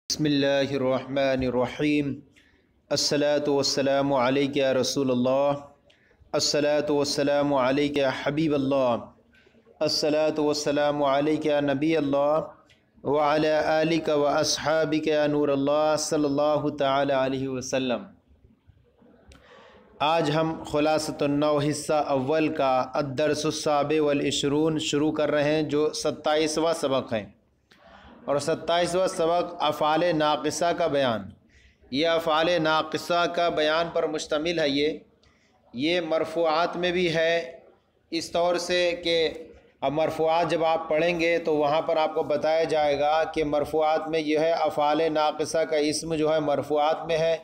بسم اللہ الرحمن الرحیم الصلاۃ والسلام علیک یا رسول اللہ الصلاۃ والسلام علیک یا حبیب اللہ الصلاۃ والسلام علیک یا نبی اللہ وعلی آلک و اصحابک یا نور اللہ صلی اللہ تعالی علیہ وسلم۔ آج ہم خلاصۃ النو حصہ اول کا الدرس السابع والعشرون شروع کر رہے ہیں، جو 27واں سبق ہے، اور 27واں سبق افعال ناقصہ کا بیان۔ یہ افعال ناقصہ کا بیان پر مشتمل ہے۔ یہ مرفوعات میں بھی ہے، اس طور سے کہ اب مرفوعات جب آپ پڑھیں گے تو وہاں پر آپ کو بتایا جائے گا کہ مرفوعات میں یہ ہے افعال ناقصہ کا اسم جو ہے مرفوعات میں ہے،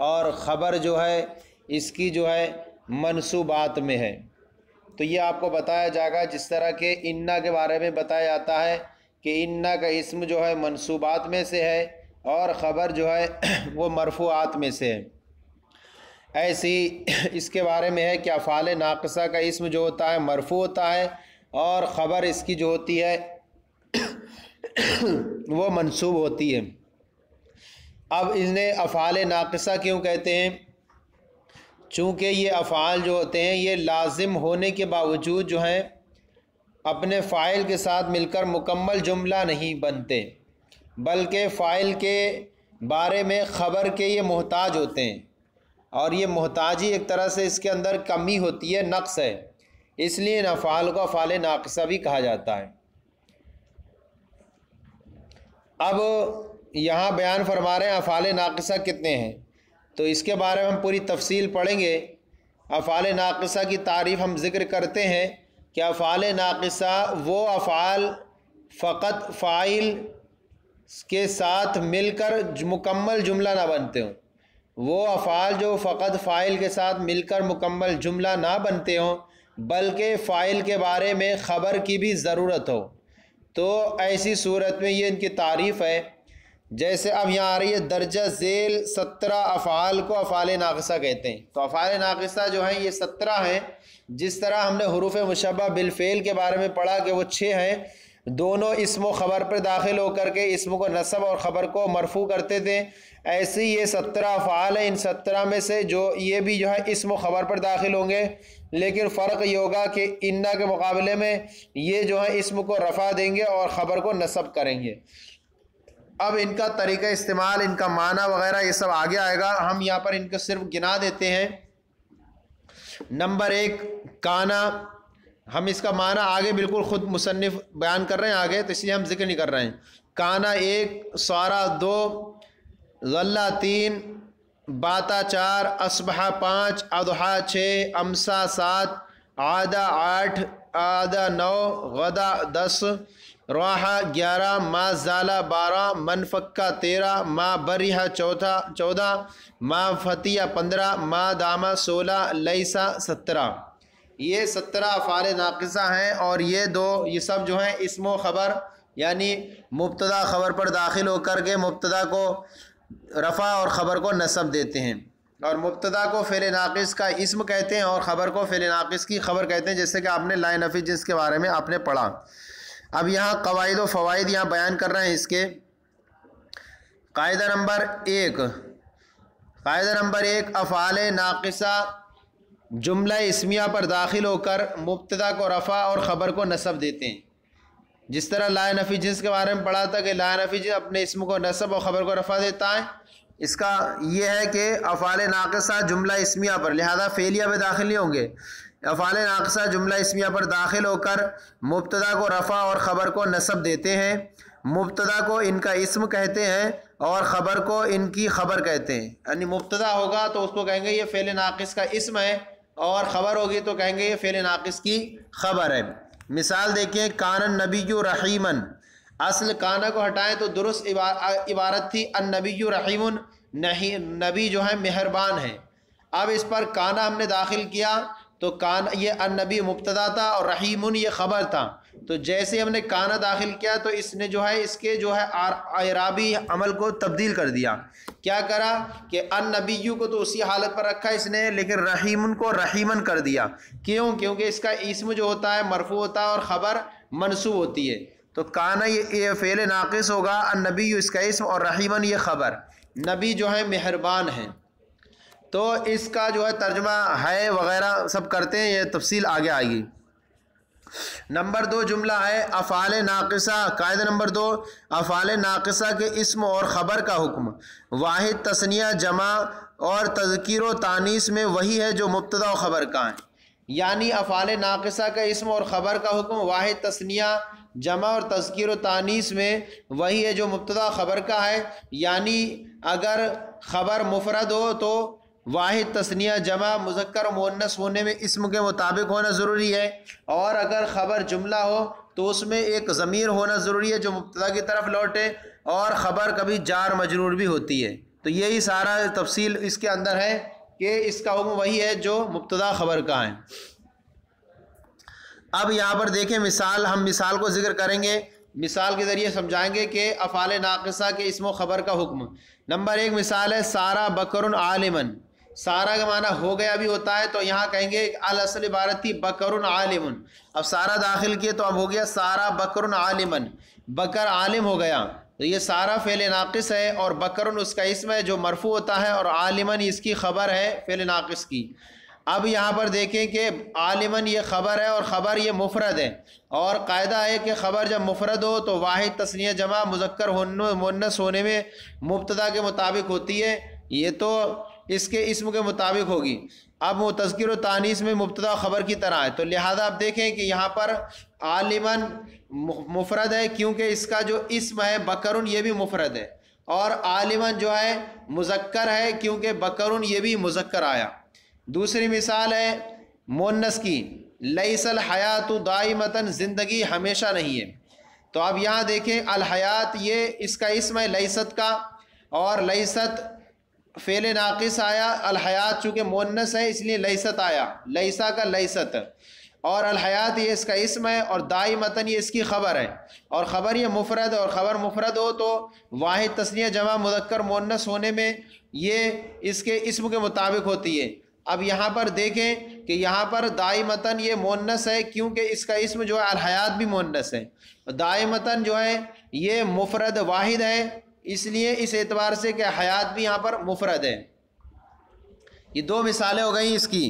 اور خبر جو ہے اس کی جو ہے منصوبات میں ہے۔ تو یہ آپ کو بتایا جائے گا، جس طرح کہ انا کے بارے میں بتایا جاتا ہے کہ انا کا اسم جو ہے منصوبات میں سے ہے اور خبر جو ہے وہ مرفوعات میں سے ہے۔ ایسی اس کے بارے میں ہے کہ افعال ناقصہ کا اسم جو ہوتا ہے مرفوع ہوتا ہے، اور خبر اس کی جو ہوتی ہے وہ منصوب ہوتی ہے۔ اب انہیں افعال ناقصہ کیوں کہتے ہیں؟ چونکہ یہ افعال جو ہوتے ہیں یہ لازم ہونے کے باوجود جو ہیں اپنے فاعل کے ساتھ مل کر مکمل جملہ نہیں بنتے، بلکہ فاعل کے بارے میں خبر کے یہ محتاج ہوتے ہیں، اور یہ محتاجی ایک طرح سے اس کے اندر کمی ہوتی ہے، نقص ہے، اس لیے ان افعال کو افعال ناقصہ بھی کہا جاتا ہے۔ اب یہاں بیان فرما رہے ہیں افعال ناقصہ کتنے ہیں، تو اس کے بارے میں ہم پوری تفصیل پڑھیں گے۔ افعال ناقصہ کی تعریف ہم ذکر کرتے ہیں کہ افعال ناقصہ وہ افعال فقط فاعل کے ساتھ مل کر مکمل جملہ نہ بنتے ہوں، وہ افعال جو فقط فاعل کے ساتھ مل کر مکمل جملہ نہ بنتے ہوں بلکہ فاعل کے بارے میں خبر کی بھی ضرورت ہو، تو ایسی صورت میں یہ ان کی تعریف ہے۔ جیسے اب یہاں آ رہی ہے درجہ ذیل 17 افعال کو افعال ناقصہ کہتے ہیں۔ تو افعال ناقصہ جو ہیں یہ 17 ہیں، جس طرح ہم نے حروف مشبہ بالفعل کے بارے میں پڑھا کہ وہ 6 ہیں، دونوں اسم و خبر پر داخل ہو کر کے اسم کو نصب اور خبر کو مرفوع کرتے تھے، ایسے یہ 17 افعال ہیں۔ ان 17 میں سے جو یہ بھی جو ہے اسم و خبر پر داخل ہوں گے، لیکن فرق یہ ہوگا کہ انا کے مقابلے میں یہ جو ہے اسم کو رفع دیں گے اور خبر کو نصب کریں گے۔ اب ان کا طریقہ استعمال، ان کا معنی وغیرہ یہ سب آگے آئے گا، ہم یہاں پر ان کو صرف گنا دیتے ہیں۔ نمبر 1 کانا، ہم اس کا معنی آگے بالکل خود مصنف بیان کر رہے ہیں آگے، تو اس لیے ہم ذکر نہیں کر رہے ہیں۔ کانا 1، سارا 2، غلہ 3، باتا 4، اصبحہ 5، اضحیٰ 6، امسا 7، عادہ 8، عادہ 9، غدا 10، راحہ 11، ما زالہ 12، منفکہ 13، ما بریحہ 14، ما فتیہ 15، ما دامہ 16، لیسا 17۔ یہ 17 افعال ناقصہ ہیں، اور یہ سب جو ہیں اسم و خبر یعنی مبتدا خبر پر داخل ہو کر کے مبتدا کو رفع اور خبر کو نصب دیتے ہیں، اور مبتدا کو فعل ناقص کا اسم کہتے ہیں اور خبر کو فعل ناقص کی خبر کہتے ہیں، جیسے کہ آپ نے لا نفی جنس کے بارے میں آپ نے پڑھا۔ اب یہاں قواعد و فوائد یہاں بیان کر رہے ہیں اس کے۔ قاعدہ نمبر 1 افعال ناقصہ جملہ اسمیہ پر داخل ہو کر مبتدا کو رفع اور خبر کو نصب دیتے ہیں، جس طرح لا نفی جنس کے بارے میں پڑھا تھا کہ لا نفی جنس اپنے اسم کو نصب اور خبر کو رفع دیتا ہے۔ اس کا یہ ہے کہ افعال ناقصہ جملہ اسمیہ پر، لہذا فعلیہ میں داخل نہیں ہوں گے، افعال ناقصہ جملہ اسمیہ پر داخل ہو کر مبتدا کو رفع اور خبر کو نصب دیتے ہیں۔ مبتدا کو ان کا اسم کہتے ہیں اور خبر کو ان کی خبر کہتے ہیں، یعنی مبتدا ہوگا تو اس کو کہیں گے یہ فعل ناقص کا اسم ہے، اور خبر ہوگی تو کہیں گے یہ فعل ناقص کی خبر ہے۔ مثال دیکھیں، کان النبی رحیمن، اصل کانا کو ہٹائیں تو درست عبارت تھی النبی رحیم، نبی جو ہے مہربان ہے۔ اب اس پر کانا ہم نے داخل کیا تو کانا یہ النبی مبتدا تھا اور رحیم یہ خبر تھا، تو جیسے ہم نے کانا داخل کیا تو اس نے جو ہے اس کے جو ہے اعرابی عمل کو تبدیل کر دیا۔ کیا کرا کہ النبی کو تو اسی حالت پر رکھا اس نے، لیکن رحیم کو رحیمن کر دیا۔ کیوں؟ کیونکہ اس کا اسم جو ہوتا ہے مرفوع ہوتا ہے اور خبر منصوب ہوتی ہے، تو کانا یہ فعل ناقص ہوگا، النبی اس کا اسم، اور رحیمن یہ خبر، نبی جو ہے مہربان ہیں، تو اس کا جو ہے ترجمہ ہے وغیرہ سب کرتے ہیں، یہ تفصیل آگے آئے گی۔ نمبر 2 جملہ ہے افعال ناقصہ، قاعدہ نمبر 2، افعال ناقصہ کے اسم اور خبر کا حکم واحد تثنیہ جمع اور تذکیر و تانیث میں وہی ہے جو مبتدا و خبر کا ہے، یعنی افعال ناقصہ کا اسم اور خبر کا حکم واحد تثنیہ جمع اور تذکیر و تانیث میں وہی ہے جو مبتدا خبر کا ہے، یعنی اگر خبر مفرد ہو تو واحد تثنیہ جمع مذکر و مؤنث ہونے میں اسم کے مطابق ہونا ضروری ہے، اور اگر خبر جملہ ہو تو اس میں ایک ضمیر ہونا ضروری ہے جو مبتدا کی طرف لوٹے، اور خبر کبھی جار مجرور بھی ہوتی ہے۔ تو یہی سارا تفصیل اس کے اندر ہے کہ اس کا حکم وہی ہے جو مبتدا خبر کا ہے۔ اب یہاں پر دیکھیں مثال، ہم مثال کو ذکر کریں گے، مثال کے ذریعے سمجھائیں گے کہ افعال ناقصہ کے اسم و خبر کا حکم۔ نمبر 1 مثال ہے سارا بکر عالمن، سارا کا معنی ہو گیا بھی ہوتا ہے، تو یہاں کہیں گے الاصل عبارت تھی بکر عالمن، اب سارا داخل کیے تو اب ہو گیا سارا بکر عالمن، بکر عالم ہو گیا، تو یہ سارا فعل ناقص ہے، اور بکر اس کا اسم ہے جو مرفوع ہوتا ہے، اور عالمن اس کی خبر ہے فعل ناقص کی۔ اب یہاں پر دیکھیں کہ عالمن یہ خبر ہے اور خبر یہ مفرد ہے، اور قاعدہ ہے کہ خبر جب مفرد ہو تو واحد تثنیہ جمع مذکر مؤنث ہونے میں مبتدا کے مطابق ہوتی ہے، یہ تو اس کے اسم کے مطابق ہوگی۔ اب وہ تذکیر و تانیث میں مبتدا خبر کی طرح ہے، تو لہذا آپ دیکھیں کہ یہاں پر عالمن مفرد ہے کیونکہ اس کا جو اسم ہے بکرن یہ بھی مفرد ہے، اور عالمن جو ہے مذکر ہے کیونکہ بکرن یہ بھی مذکر آیا۔ دوسری مثال ہے مؤنث کی، لیس الحیات دائمتاً، زندگی ہمیشہ نہیں ہے، تو اب یہاں دیکھیں الحیات یہ اس کا اسم ہے لیست کا، اور لیست فعل ناقص آیا، الحیات چونکہ مؤنث ہے اس لیے لیست آیا، لیسا کا لیست، اور الحیات یہ اس کا اسم ہے، اور دائمتاً یہ اس کی خبر ہے، اور خبر یہ مفرد، اور خبر مفرد ہو تو واحد تثنیہ جمع مذکر مؤنث ہونے میں یہ اس کے اسم کے مطابق ہوتی ہے۔ اب یہاں پر دیکھیں کہ یہاں پر دائمتاً یہ مؤنث ہے کیونکہ اس کا اسم جو ہے الحیات بھی مؤنث ہے، دائمتاً جو ہے یہ مفرد واحد ہے، اس لیے اس اعتبار سے کہ حیات بھی یہاں پر مفرد ہے۔ یہ 2 مثالیں ہو گئیں اس کی۔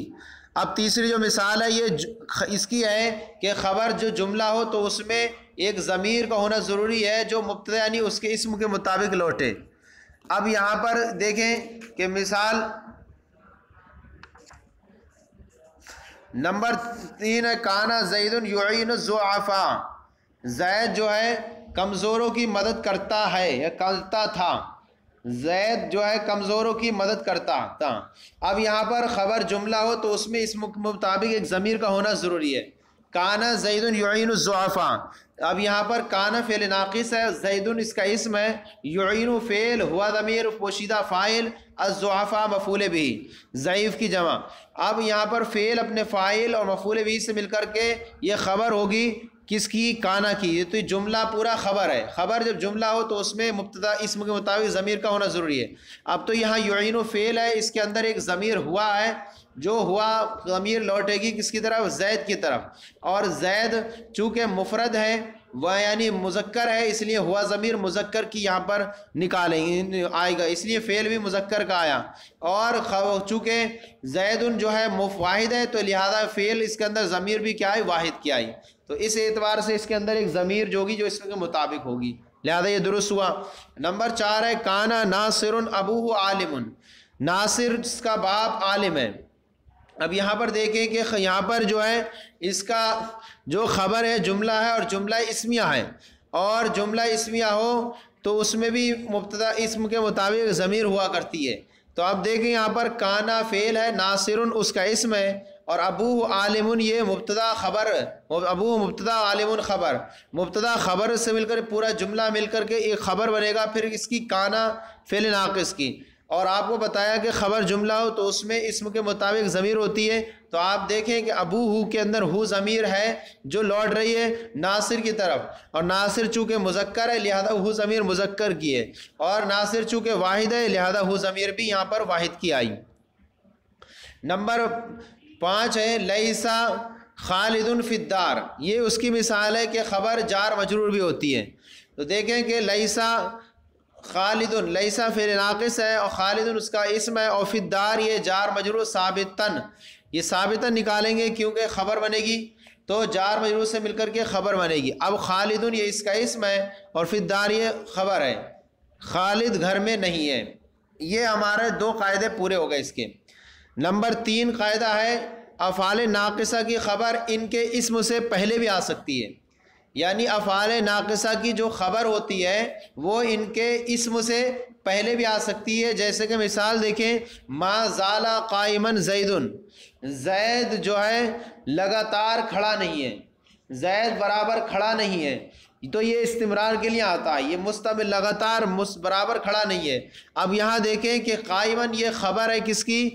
اب تیسری جو مثال ہے یہ اس کی ہے کہ خبر جو جملہ ہو تو اس میں ایک ضمیر کا ہونا ضروری ہے جو مبتدا یعنی اس کے اسم کے مطابق لوٹے۔ اب یہاں پر دیکھیں کہ مثال نمبر 3 ہے کانا زید یعین الضعفاء، زید جو ہے کمزوروں کی مدد کرتا ہے یا کرتا تھا، زید جو ہے کمزوروں کی مدد کرتا تھا۔ اب یہاں پر خبر جملہ ہو تو اس میں اس مطابق ایک ضمیر کا ہونا ضروری ہے، کانا زید یعین الضعفاء۔ اب یہاں پر کانا فعل ناقص ہے، زید اس کا اسم ہے، یعین فعل، ہوا ضمیر پوشیدہ فاعل، الضعفاء مفعول بھی، ضعیف کی جمع۔ اب یہاں پر فعل اپنے فاعل اور مفعول بھی سے مل کر کے یہ خبر ہوگی کس کی؟ کانا کی، یہ تو جملہ پورا خبر ہے، خبر جب جملہ ہو تو اس میں مبتدا اسم کے مطابق ضمیر کا ہونا ضروری ہے۔ اب تو یہاں یعین فعل ہے، اس کے اندر ایک ضمیر ہوا ہے، جو ہوا ضمیر لوٹے گی کس کی طرف؟ زید کی طرف، اور زید چونکہ مفرد ہے وہ یعنی مذکر ہے اس لیے ہوا ضمیر مذکر کی یہاں پر نکالیں آئے گا، اس لیے فعل بھی مذکر کا آیا، اور چونکہ زید جو ہے واحد ہے تو لہذا فعل اس کے اندر ضمیر بھی کیا آئی؟ واحد کی آئی، تو اس اعتبار سے اس کے اندر ایک ضمیر جو ہوگی جو اس کے مطابق ہوگی، لہذا یہ درست ہوا۔ نمبر 4 ہے کانا ناصر ابوہ عالم، ناصر اس کا باپ عالم ہے۔ اب یہاں پر دیکھیں کہ یہاں پر جو ہے اس کا جو خبر ہے جملہ ہے اور جملہ اسمیہ ہے، اور جملہ اسمیہ ہو تو اس میں بھی مبتدا اسم کے مطابق ضمیر ہوا کرتی ہے، تو آپ دیکھیں یہاں پر کانا فعل ہے، ناصر اس کا اسم ہے، اور ابوہ عالم یہ مبتدا خبر، ابوہ مبتدا عالم خبر، مبتدا خبر سے مل کر پورا جملہ مل کر کے ایک خبر بنے گا، پھر اس کی کانا فعل ناقص کی، اور آپ کو بتایا کہ خبر جملہ ہو تو اس میں اسم کے مطابق ضمیر ہوتی ہے، تو آپ دیکھیں کہ ابوہ کے اندر ہو ضمیر ہے جو لوٹ رہی ہے ناصر کی طرف، اور ناصر چونکہ مذکر ہے لہذا ہو ضمیر مذکر کی ہے، اور ناصر چونکہ واحد ہے لہذا ہو ضمیر بھی یہاں پر واحد کی آئی۔ نمبر 5 ہے لیسا خالد فی الدار، یہ اس کی مثال ہے کہ خبر جار مجرور بھی ہوتی ہے. تو دیکھیں کہ لیسا خالد، لیسا فعل ناقص ہے اور خالد اس کا اسم ہے، اور فی الدار یہ جار مجرور ثابتاً، یہ ثابتاً نکالیں گے کیونکہ خبر بنے گی تو جار مجرور سے مل کر کے خبر بنے گی. اب خالد یہ اس کا اسم ہے اور فی الدار یہ خبر ہے، خالد گھر میں نہیں ہے. یہ ہمارے 2 قاعدے پورے ہو گئے اس کے. نمبر 3 قاعدہ ہے افعال ناقصہ کی خبر ان کے اسم سے پہلے بھی آ سکتی ہے. یعنی افعال ناقصہ کی جو خبر ہوتی ہے وہ ان کے اسم سے پہلے بھی آ سکتی ہے. جیسے کہ مثال دیکھیں، ما زال قائما زید، زید جو ہے لگاتار کھڑا نہیں ہے، زید برابر کھڑا نہیں ہے، تو یہ استمرار کے لیے آتا ہے، یہ مستمر لگاتار برابر کھڑا نہیں ہے. اب یہاں دیکھیں کہ قائما یہ خبر ہے کس کی؟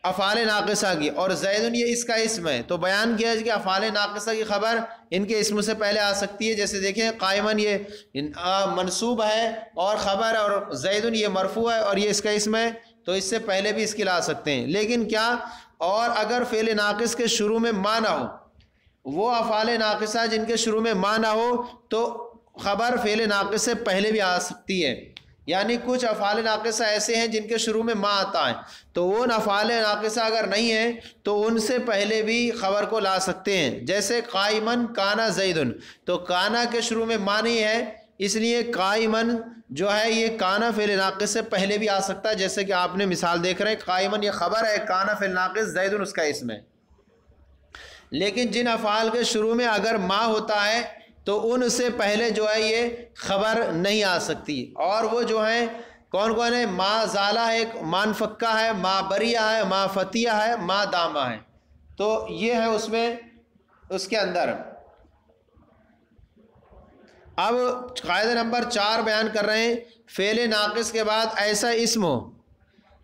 افعال ناقصہ کی، اور زید یہ اس کا اسم ہے. تو بیان کیا ہے کہ افعال ناقصہ کی خبر ان کے اسم سے پہلے آ سکتی ہے. جیسے دیکھیں قائما یہ منصوب ہے اور خبر ہے، اور زید یہ مرفوع ہے اور یہ اس کا اسم ہے، تو اس سے پہلے بھی اس کی لا سکتے ہیں. لیکن کیا، اور اگر فعل ناقص کے شروع میں ما نہ ہو، وہ افعال ناقصہ جن کے شروع میں ما نہ ہو تو خبر فعل ناقص سے پہلے بھی آ سکتی ہے. یعنی کچھ افعال ناقصہ ایسے ہیں جن کے شروع میں ما آتا ہے، تو وہ افعال ناقصہ اگر نہیں ہیں تو ان سے پہلے بھی خبر کو لا سکتے ہیں. جیسے قائمن کانا زیدن، تو کانا کے شروع میں ما نہیں ہے، اس لیے قائمن جو ہے یہ کانا فعل ناقص سے پہلے بھی آ سکتا ہے. جیسے کہ آپ نے مثال دیکھ رہے ہیں، قائمن یہ خبر ہے، کانا فعل ناقص، زیدن اس کا اسم ہے. لیکن جن افعال کے شروع میں اگر ما ہوتا ہے تو ان سے پہلے جو ہے یہ خبر نہیں آ سکتی. اور وہ جو ہیں کون کون ہے؟ ما زالہ ہے، ایک مان فکہ ہے، ما بریہ ہے، ما فتیہ ہے، ما دامہ ہے. تو یہ ہے اس میں اس کے اندر. اب قاعدہ نمبر 4 بیان کر رہے ہیں، فعل ناقص کے بعد ایسا اسم ہو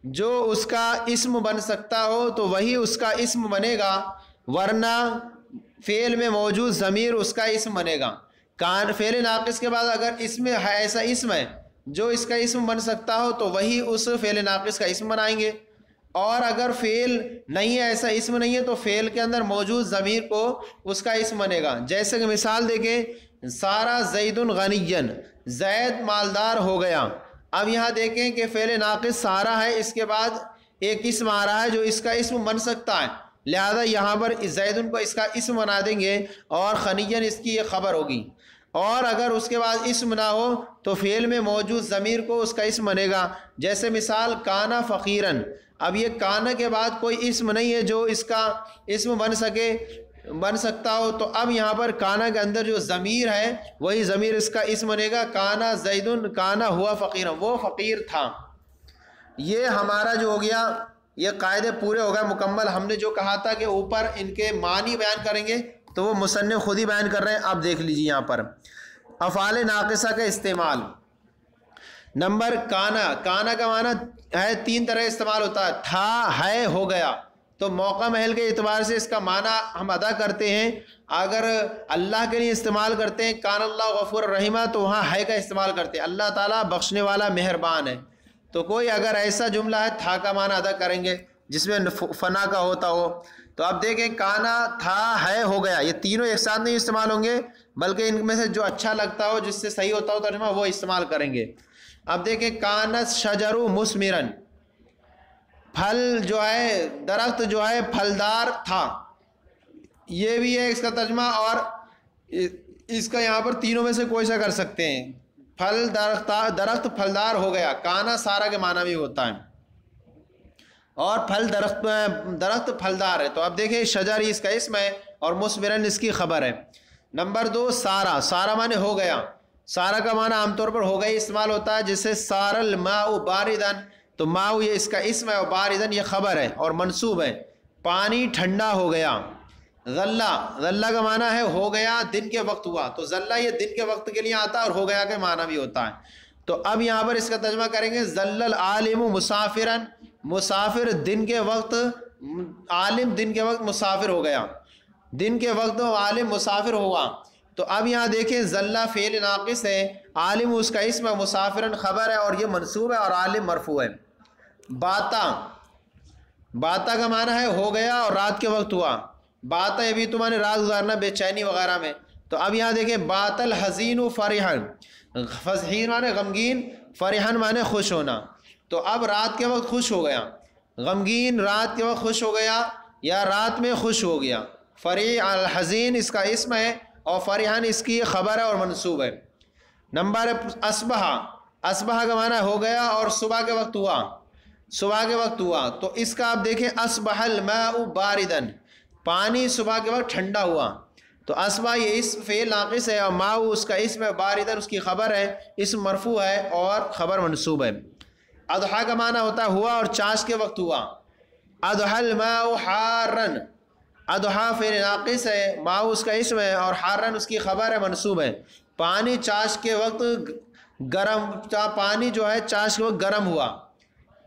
جو اس کا اسم بن سکتا ہو تو وہی اس کا اسم بنے گا، ورنہ فعل میں موجود ضمیر اس کا اسم بنے گا. فعل ناقص کے بعد اگر اسم ہے، ایسا اسم ہے جو اس کا اسم بن سکتا ہو تو وہی اس فعل ناقص کا اسم بنائیں گے. اور اگر فعل نہیں ہے، ایسا اسم نہیں ہے، تو فعل کے اندر موجود ضمیر کو اس کا اسم بنے گا. جیسے کہ مثال دیکھیں، سارا زید غنیًا، زید مالدار ہو گیا. اب یہاں دیکھیں کہ فعل ناقص سارا ہے، اس کے بعد ایک اسم آ رہا ہے جو اس کا اسم بن سکتا ہے، لہذا یہاں پر زید کو اس کا اسم بنا دیں گے اور غنیًا اس کی یہ خبر ہوگی. اور اگر اس کے بعد اسم نہ ہو تو فعل میں موجود ضمیر کو اس کا اسم بنے گا. جیسے مثال کانا فقیراً، اب یہ کانا کے بعد کوئی اسم نہیں ہے جو اس کا اسم بن سکتا ہو، تو اب یہاں پر کانا کے اندر جو ضمیر ہے وہی ضمیر اس کا اسم بنے گا. کانا زیدن کانا ہوا فقیراً، وہ فقیر تھا. یہ ہمارا جو ہو گیا، یہ قاعدے پورے ہو گئے مکمل. ہم نے جو کہا تھا کہ اوپر ان کے معنی بیان کریں گے تو وہ مصنف خود ہی بیان کر رہے ہیں. آپ دیکھ لیجیے یہاں پر افعال ناقصہ کا استعمال. نمبر کانا، کانا کا معنی ہے 3 طرح استعمال ہوتا ہے. تھا، ہے، ہو گیا. تو موقع محل کے اعتبار سے اس کا معنی ہم ادا کرتے ہیں. اگر اللہ کے لیے استعمال کرتے ہیں کان اللہ غفور الرحیم، تو وہاں ہے کا استعمال کرتے ہیں، اللہ تعالیٰ بخشنے والا مہربان ہے. تو کوئی اگر ایسا جملہ ہے تھا کا معنی ادا کریں گے جس میں فنا کا ہوتا ہو. تو اب دیکھیں کانا، تھا، ہے، ہو گیا، یہ تینوں ایک ساتھ نہیں استعمال ہوں گے، بلکہ ان میں سے جو اچھا لگتا ہو، جس سے صحیح ہوتا ہو ترجمہ، وہ استعمال کریں گے. اب دیکھیں کانت شجر مثمرن، پھل جو ہے، درخت جو ہے پھلدار تھا، یہ بھی ہے اس کا ترجمہ. اور اس کا یہاں پر تینوں میں سے کوئی سا کر سکتے ہیں. پھل درخت پھلدار ہو گیا، کانا سارا کے معنی بھی ہوتا ہے، اور پھل درخت پھلدار ہے. تو اب دیکھیں شجر اس کا اسم ہے اور مثمرن اس کی خبر ہے. نمبر 2 سارا، سارا معنی ہو گیا. سارا کا معنی عام طور پر ہو گئی استعمال ہوتا ہے، جیسے سار الماء باردن، تو ماء یہ اس کا اسم ہے اور باردن یہ خبر ہے اور منصوب ہے. پانی ٹھنڈا ہو گیا. غلہ، غلہ کا معنی ہے ہو گیا، دن کے وقت ہوا، تو غلہ یہ دن کے وقت کے لیے آتا ہے اور ہو گیا کے معنی بھی ہوتا ہے. تو اب یہاں پر اس کا ترجمہ کریں گے ظل العالم مسافراً، مسافر دن کے وقت، عالم دن کے وقت مسافر ہو گیا، دن کے وقت عالم مسافر ہوا. تو اب یہاں دیکھیں ظلہ فعل ناقص ہے، عالم اس کا اسم ہے، مسافراً خبر ہے اور یہ منصوب ہے اور عالم مرفوع ہے. باتا، باتا کا معنی ہے ہو گیا اور رات کے وقت ہوا. بات ہے ابھی تمہارے رات گزارنا بے چینی وغیرہ میں. تو اب یہاں دیکھیں بات الحزین فرحن، فزحین مانے غمگین، فرحن مانے خوش ہونا. تو اب رات کے وقت خوش ہو گیا، غمگین رات کے وقت خوش ہو گیا یا رات میں خوش ہو گیا. فرح الحزین اس کا اسم ہے اور فرحن اس کی خبر ہے اور منصوب ہے. نمبر اصبح، اصبح کا معنی ہو گیا اور صبح کے وقت ہوا، صبح کے وقت ہوا. تو اس کا آپ دیکھیں اصبح الماء باردن، پانی صبح کے وقت ٹھنڈا ہوا. تو اصبح یہ اسم فعل ناقص ہے اور ماء اس کا اسم ہے، باردن اس کی خبر ہے، اسم مرفوع ہے اور خبر منصوب ہے. اضحیٰ کا معنی ہوتا ہے ہوا اور چاش کے وقت ہوا. اضحیٰ الماء حارن، اضحیٰ فعل ناقص ہے، ماء اس کا اسم ہے اور حارن اس کی خبر ہے، منصوب ہے. پانی چاش کے وقت گرم، پانی جو ہے چاش کے وقت گرم ہوا،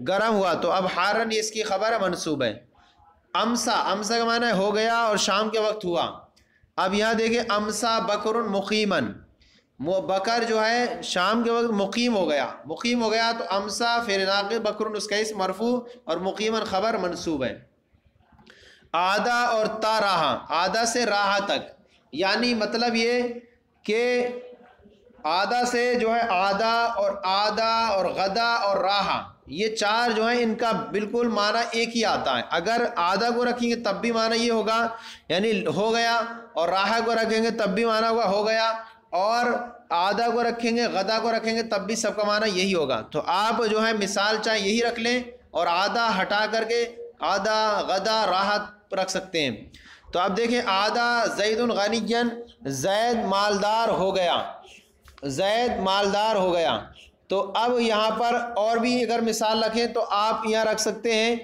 گرم ہوا. تو اب حارن اس کی خبر ہے، منصوب ہے. امسا، امسا کا معنی ہو گیا اور شام کے وقت ہوا. اب یہاں دیکھیں امسا بکر مقیمن، بکر جو ہے شام کے وقت مقیم ہو گیا، مقیم ہو گیا. تو امسا فعل ناقص، بکر اس کا اسم مرفوع اور مقیمن خبر منصوب ہے. آدھا اور تا راہا، آدھا سے راہا تک، یعنی مطلب یہ کہ آدھا سے جو ہے آدھا اور غدا اور راہا، یہ چار جو ہیں ان کا بالکل معنی ایک ہی آتا ہے. اگر آدھا کو رکھیں گے تب بھی معنی یہ ہوگا یعنی ہو گیا، اور راہا کو رکھیں گے تب بھی معنی ہوگا ہو گیا، اور آدھا کو رکھیں گے غدا کو رکھیں گے تب بھی سب کا معنی یہی ہوگا. تو آپ جو ہے مثال چاہے یہی رکھ لیں اور آدھا ہٹا کر کے آدھا غدا راحت رکھ سکتے ہیں. تو آپ دیکھیں آدھا زید غنیًا، زید مالدار ہو گیا، زید مالدار ہو گیا. تو اب یہاں پر اور بھی اگر مثال رکھیں تو آپ یہاں رکھ سکتے ہیں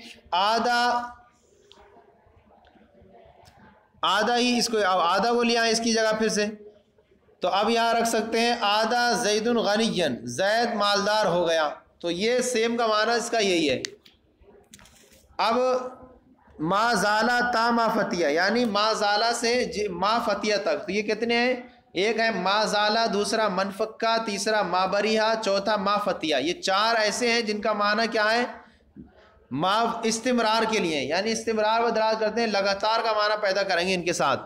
آدھا ہی، اس کو آدھا کو لیا اس کی جگہ پھر سے. تو اب یہاں رکھ سکتے ہیں آدھا زید غنیًا، زید مالدار ہو گیا. تو یہ سیم کا معنی اس کا یہی ہے. اب ما زالہ تا ما فتیہ، یعنی ما زالہ سے ما فتیہ تک، تو یہ کتنے ہیں؟ ایک ہے ما زالہ، دوسرا منفکہ، تیسرا ما بریہا، چوتھا ما فتیہ. یہ چار ایسے ہیں جن کا معنی کیا ہے؟ ما استمرار کے لیے، یعنی استمرار و دراز کرتے ہیں، لگاتار کا معنی پیدا کریں گے ان کے ساتھ.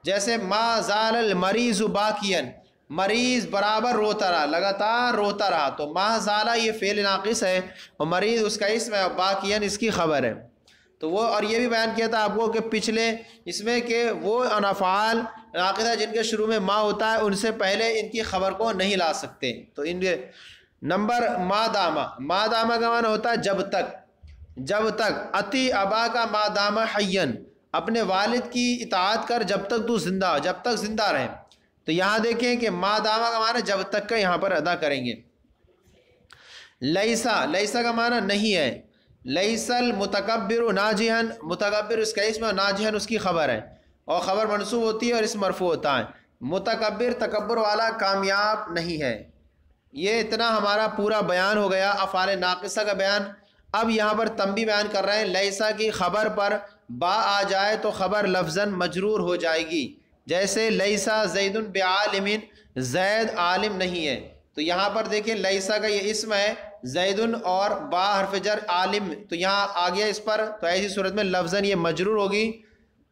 جیسے ما زال المریض باکیاً، مریض برابر روتا رہا، لگاتار روتا رہا. تو ما زالہ یہ فعل ناقص ہے اور مریض اس کا اسم ہے اور باکیاً اس کی خبر ہے. تو وہ اور یہ بھی بیان کیا تھا آپ کو کہ پچھلے اس میں کہ وہ افعال ناقصہ جن کے شروع میں ما ہوتا ہے ان سے پہلے ان کی خبر کو نہیں لا سکتے. تو ان کے نمبر ما دامہ، ما دامہ کا معنی ہوتا ہے جب تک، جب تک. اتی ابا کا ما دامہ حیًا، اپنے والد کی اطاعت کر جب تک تو زندہ، جب تک زندہ رہے. تو یہاں دیکھیں کہ ما دامہ کا معنی جب تک کا یہاں پر ادا کریں گے. لیسا، لیسا کا معنی نہیں ہے. لیس المتکبر ناجحا، متکبر اس کا اسم ہے، ناجحا اس کی خبر ہے اور خبر منصوب ہوتی ہے اور اسم مرفوع ہوتا ہے. متکبر تکبر والا کامیاب نہیں ہے. یہ اتنا ہمارا پورا بیان ہو گیا افعال ناقصہ کا بیان. اب یہاں پر تنبیہ بیان کر رہے ہیں، لیسا کی خبر پر با آ جائے تو خبر لفظاً مجرور ہو جائے گی. جیسے لیسا زید بعالم، زید عالم نہیں ہے. تو یہاں پر دیکھیں لیسا کا یہ اسم ہے زید اور با حرف جر عالم، تو یہاں آ گیا اس پر. تو ایسی صورت میں لفظاً یہ مجرور ہوگی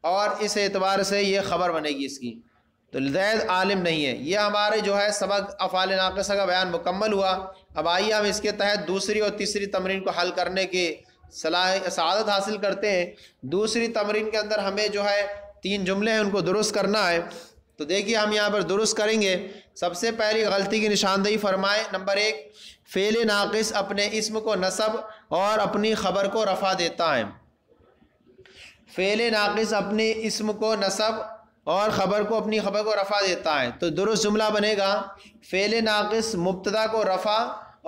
اور اس اعتبار سے یہ خبر بنے گی اس کی. تو زید عالم نہیں ہے. یہ ہمارے جو ہے سبق افعال ناقصہ کا بیان مکمل ہوا. اب آئیے ہم اس کے تحت دوسری اور تیسری تمرین کو حل کرنے کی سعادت حاصل کرتے ہیں. دوسری تمرین کے اندر ہمیں جو ہے 3 جملے ہیں ان کو درست کرنا ہے. تو دیکھیے ہم یہاں پر درست کریں گے. سب سے پہلی غلطی کی نشاندہی فرمائیں. نمبر 1، فعل ناقص اپنے اسم کو نصب اور اپنی خبر کو رفع دیتا ہے. فعل ناقص اپنے اسم کو نصب اور خبر کو اپنی خبر کو رفع دیتا ہے. تو درست جملہ بنے گا فعل ناقص مبتدا کو رفع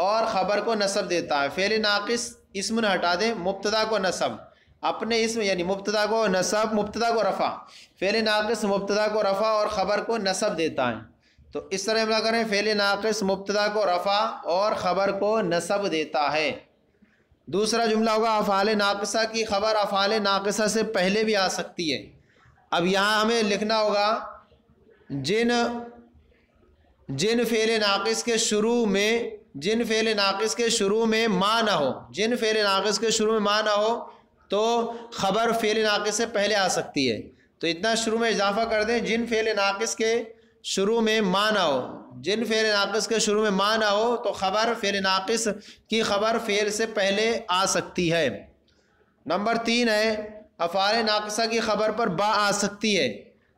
اور خبر کو نصب دیتا ہے. فعل ناقص اسم نہ ہٹا دیں، مبتدا کو نصب، اپنے اسم یعنی مبتدا کو نصب، مبتدا کو رفع. فعل ناقص مبتدا کو رفع اور خبر کو نصب دیتا ہے. تو اس طرح ہم کریں، فعل ناقص مبتدا کو رفع اور خبر کو نصب دیتا ہے. دوسرا جملہ ہوگا افعال ناقصہ کی خبر افعال ناقصہ سے پہلے بھی آ سکتی ہے. اب یہاں ہمیں لکھنا ہوگا جن فعل ناقص کے شروع میں ما نہ ہو، جن فعل ناقص کے شروع میں ما نہ ہو تو خبر فعل ناقص سے پہلے آ سکتی ہے. تو اتنا شروع میں اضافہ کر دیں جن فعل ناقص کے شروع میں ما نہ ہو، جن فعل ناقص کے شروع میں ما نہ ہو تو خبر فعل ناقص کی خبر فعل سے پہلے آ سکتی ہے۔ نمبر 3 ہے افعال ناقصہ کی خبر پر با آ سکتی ہے۔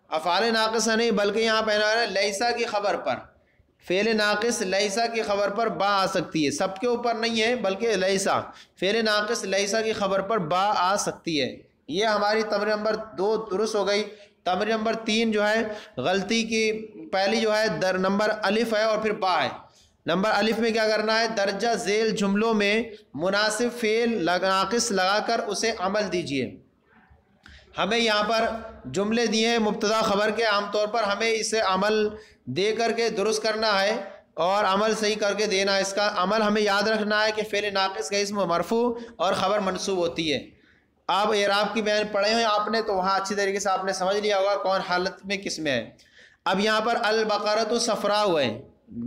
افعال ناقصہ نہیں بلکہ یہاں پہ لیسا کی خبر پر، فعل ناقص لیسا کی خبر پر با آ سکتی ہے، سب کے اوپر نہیں ہے بلکہ لیسا، فعل ناقص لیسا کی خبر پر با آ سکتی ہے۔ یہ ہماری تمرین نمبر 2 درست ہو گئی۔ تمرین نمبر 3 جو ہے غلطی کی پہلی جو ہے در نمبر الف ہے اور پھر با ہے۔ نمبر الف میں کیا کرنا ہے، درجہ ذیل جملوں میں مناسب فعل ناقص لگا کر اسے عمل دیجیے۔ ہمیں یہاں پر جملے دیے ہیں مبتدا خبر کے، عام طور پر ہمیں اسے عمل دے کر کے درست کرنا ہے اور عمل صحیح کر کے دینا ہے۔ اس کا عمل ہمیں یاد رکھنا ہے کہ فعل ناقص کا اسم مرفوع اور خبر منصوب ہوتی ہے۔ آپ اعراب کی بیان پڑھے ہیں آپ نے تو وہاں اچھی طریقے سے آپ نے سمجھ لیا ہوگا کون حالت میں کس میں ہے۔ اب یہاں پر البقرۃ صفراء ہے،